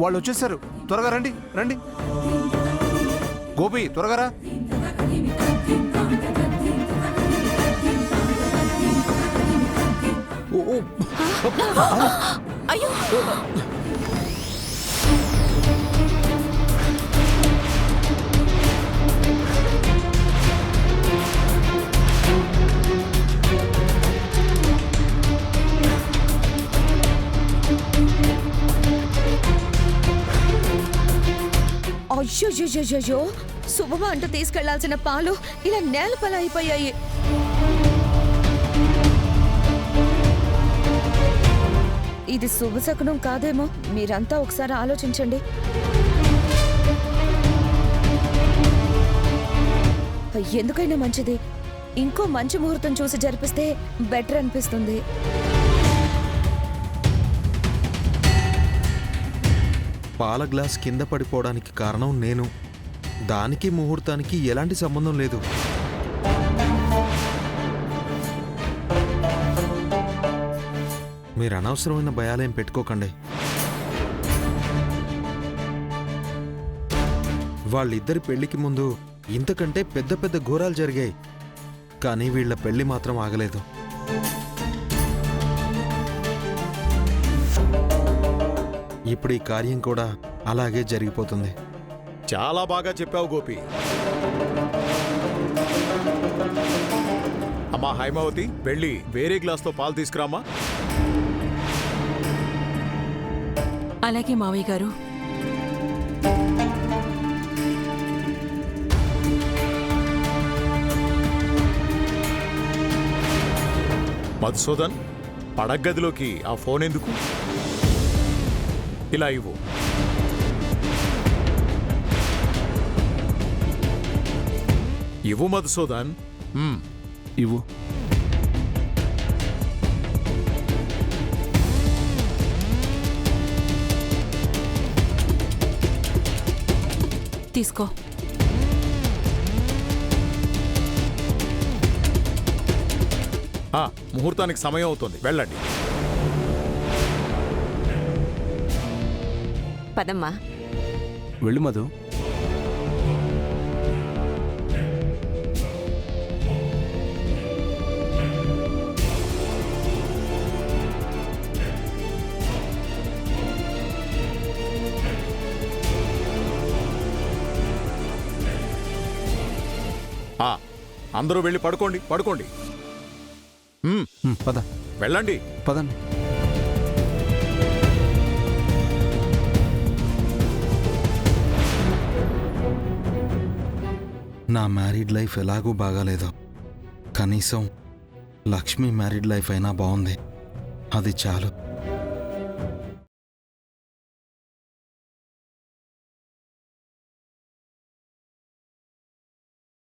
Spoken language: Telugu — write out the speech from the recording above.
వాళ్ళు వచ్చేసారు. త్వరగా రండి రండి. గోపి త్వరగా రా. అయ్యో అయ్యో శుభమ అంటూ తీసుకెళ్లాల్సిన పాలు ఇలా నేలపల అయిపోయాయి. ఇది శుభశకునం కాదేమో. మీరంతా ఒకసారి ఆలోచించండి. ఎందుకైనా మంచిది ఇంకో మంచి ముహూర్తం చూసి జరిపిస్తే బెటర్ అనిపిస్తుంది. పాల గ్లాస్ కింద పడిపోవడానికి కారణం నేను. దానికి ముహూర్తానికి ఎలాంటి సంబంధం లేదు. మీరు అనవసరమైన భయాలేం పెట్టుకోకండి. వాళ్ళిద్దరి పెళ్లికి ముందు ఇంతకంటే పెద్ద పెద్ద ఘోరాలు జరిగాయి. కానీ వీళ్ల పెళ్లి మాత్రం ఆగలేదు. ఇప్పుడు ఈ కార్యం కూడా అలాగే జరిగిపోతుంది. చాలా బాగా చెప్పావు గోపి. అమ్మా హైమావతి, వెళ్ళి వేరే గ్లాస్తో పాలు తీసుకురామా. అలాగే మావయ్య గారు. మధుసూదన్, పడగదిలోకి ఆ ఫోన్ ఎందుకు? ఇలా ఇవ్వు. ఇవ్వు మధుసూదన్. ఇవ్వు. తీసుకో. ముహూర్తానికి సమయం అవుతుంది, వెళ్ళండి. పదమ్మా. వెళ్ళు మధు. అందరూ వెళ్ళి పడుకోండి పడుకోండి. పద వెళ్ళండి. పదండి. నా మ్యారీడ్ లైఫ్ ఎలాగూ బాగాలేదు. కనీసం లక్ష్మి మ్యారీడ్ లైఫ్ అయినా బాగుంది. అది చాలు.